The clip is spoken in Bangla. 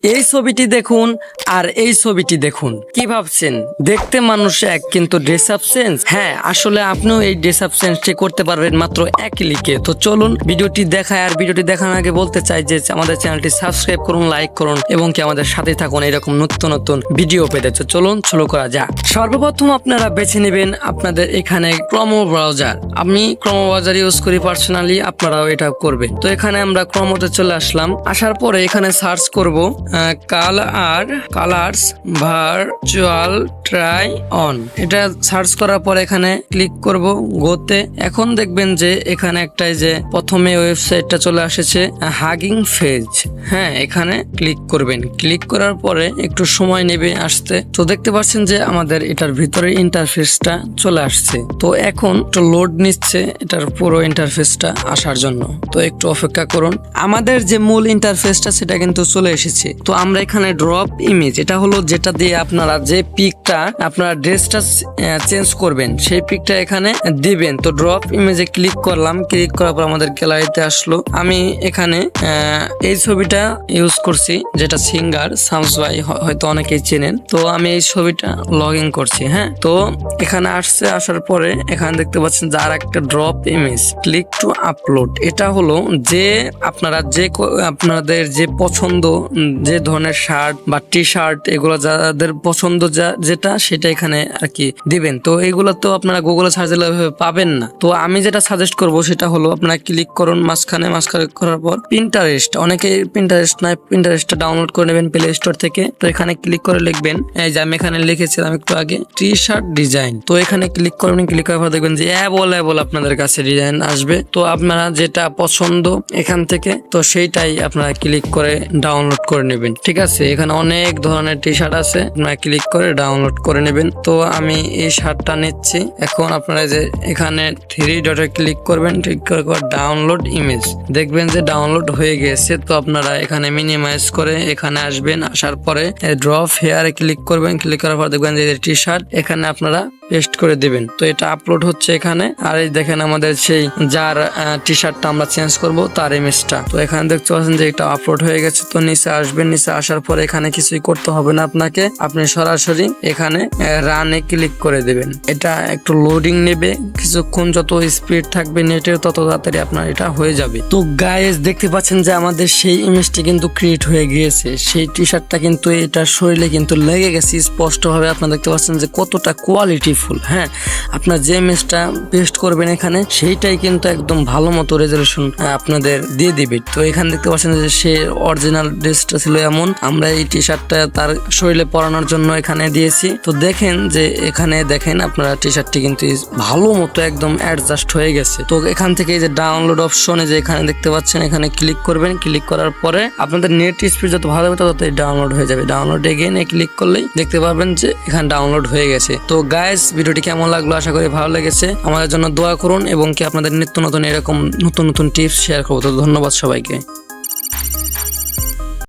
এই ছবিটি দেখুন আর এই ছবিটি দেখুন, কি ভাবছেন দেখতে মানুষ এক কিন্তু ড্রেস আপ চেঞ্জ? হ্যাঁ, আসলে আপনিও এই ড্রেস আপ চেঞ্জটি করতে পারবেন মাত্র এক ক্লিকে। তো চলুন ভিডিওটি দেখায়। আর ভিডিওটি দেখানোর আগে বলতে চাই যে আমাদের চ্যানেলটি সাবস্ক্রাইব করুন, লাইক করুন এবং কি আমাদের সাথে থাকুন এরকম নতুন নতুন ভিডিও পেতে। তো চলুন শুরু করা যাক। সর্বপ্রথম আপনারা বেছে নেবেন আপনাদের এখানে ক্রোম ব্রাউজার। আমি ক্রোম ব্রাউজার ইউজ করি পার্সোনালি, আপনারাও এটা করবেন। তো এখানে আমরা ক্রোমতে চলে আসলাম। আসার পরে এখানে সার্চ করব কালার্স ভার্চুয়াল ট্রাই অন। এটা সার্চ করার পর এখানে ক্লিক করব গোতে। এখন দেখবেন যে এখানে একটাই যে প্রথমে ওয়েবসাইটটা চলে আসছে হাগিং ফেজ। হ্যাঁ, এখানে ক্লিক করবেন। ক্লিক করার পরে একটু সময় নেবে আসতে। তো দেখতে পাচ্ছেন যে আমাদের এটার ভিতরে ইন্টারফেসটা চলে আসছে। তো এখন একটু লোড নিচ্ছে এটার পুরো ইন্টারফেসটা আসার জন্য। তো একটু অপেক্ষা করুন। আমাদের যে মূল ইন্টারফেসটা সেটা কিন্তু চলে এসেছে। তো আমরা এখানে ড্রপ ইমেজ, এটা হলো যেটা দিয়ে আপনারা যে পিকটা আপনারা ড্রেসটা চেঞ্জ করবেন সেই পিকটা এখানে দিবেন। তো ড্রপ ইমেজে ক্লিক করলাম। ক্লিক করার পর আমাদের গ্যালারিতে আসলো। আমি এখানে এই ছবিটা ইউজ করছি, যেটা সিঙ্গার শামস ভাই হয়তো অনেকেই চেনেন। তো আমি এই ছবিটা লগ ইন করছি। হ্যাঁ, তো এখানে আসছে। আসার পরে এখানে দেখতে পাচ্ছেন যে আর একটা drop image, click to upload. এটা হলো যে আপনারা আপনাদের যে পছন্দ, যে ধরনের শার্ট বা টি শার্ট, এগুলো যাদের পছন্দ যেটা সেটা এখানে আর কি দিবেন। তো এগুলো তো আপনারা গুগলে সার্চ দিলে পাবেন না। তো আমি যেটা সাজেস্ট করব সেটা হলো আপনারা ক্লিক করুন মাঝখানে করার পর পিন্টারেস্ট। অনেকে পিন্টারেস্ট নাই, পিন্টারেস্টটা ডাউনলোড করে নেবেন প্লে স্টোর থেকে। তো এখানে ক্লিক করে লিখবেন, এই যে আমি এখানে লিখেছিলাম একটু আগে, টি শার্ট ডিজাইন। তো এখানে ক্লিক করবেন। ক্লিক করার পর দেখবেন যে অ্যাভেলেবল আপনাদের কাছে ডিজাইন আসবে। তো আপনারা যেটা পছন্দ এখান থেকে তো সেইটাই আপনারা ক্লিক করে ডাউনলোড করে নেবেন। ঠিক আছে, এখানে অনেক ধরনের টি শার্ট আছে, আপনারা ক্লিক করে ডাউনলোড করে নেবেন। তো আমি এই শার্টটা নিচ্ছি। এখন আপনারা যে এখানে থ্রি ডটে ক্লিক করবেন, ক্লিক করে ডাউনলোড ইমেজ, দেখবেন যে ডাউনলোড হয়ে গেছে। তো আপনারা এখানে মিনিমাইজ করে এখানে আসবেন। আসার পরে ড্রপ হেয়ারে ক্লিক করবেন। ক্লিক করার পর দেখবেন যে টি শার্ট এখানে আপনারা পেস্ট করে দিবেন। তো এটা আপলোড হচ্ছে এখানে। আর এই দেখেন আমাদের সেই যার টি শার্টটা আমরা চেঞ্জ করব তার ইমেজটা। তো এখানে দেখতে পাচ্ছেন যে এটা আপলোড হয়ে গেছে। তো নিচে আসবেন। নিচে আসার পরে এখানে কিছুই করতে হবে না আপনাকে, আপনি সরাসরি এখানে রানে ক্লিক করে দেবেন। এটা একটু লোডিং নেবে কিছুক্ষণ, যত স্পিড থাকবে নেটের তত তাড়াতাড়ি আপনার এটা হয়ে যাবে। তো গাইস দেখতে পাচ্ছেন যে আমাদের সেই ইমেজটি কিন্তু ক্রিয়েট হয়ে গিয়েছে। সেই টি শার্টটা কিন্তু এটার শরীরে কিন্তু লেগে গেছে স্পষ্টভাবে। আপনারা দেখতে পাচ্ছেন যে কতটা কোয়ালিটি ফুল। হ্যাঁ, আপনার যে ইমেজটা পেস্ট করবেন এখানে সেইটাই কিন্তু একদম ভালো মতো রেজলিউশন আপনাদের দিয়ে দিবে। তো এখানে দেখতে পাচ্ছেন যে সে অরিজিনাল ড্রেসটা ছিল এমন, আমরা এই টি শার্টটা তার শরীরে পরানোর জন্য এখানে দিয়েছি। তো দেখেন যে এখানে দেখেন আপনারা টি শার্টটি কিন্তু ভালো মতো একদম অ্যাডজাস্ট হয়ে গেছে। তো এখান থেকে যে ডাউনলোড অপশনে যে এখানে দেখতে পাচ্ছেন এখানে ক্লিক করবেন। ক্লিক করার পরে আপনাদের নেট স্পিড যত ভালো হবে তত ডাউনলোড হয়ে যাবে। ডাউনলোড এগেইনে ক্লিক করলেই দেখতে পারবেন যে এখানে ডাউনলোড হয়ে গেছে। তো গাইস ভিডিওটি কেমন লাগলো, আশা করি ভালো লেগেছে। আমাদের জন্য দোয়া করুন এবং কি আপনাদের নিত্য নতুন এরকম নতুন নতুন টিপস শেয়ার করবো। তো ধন্যবাদ সবাইকে।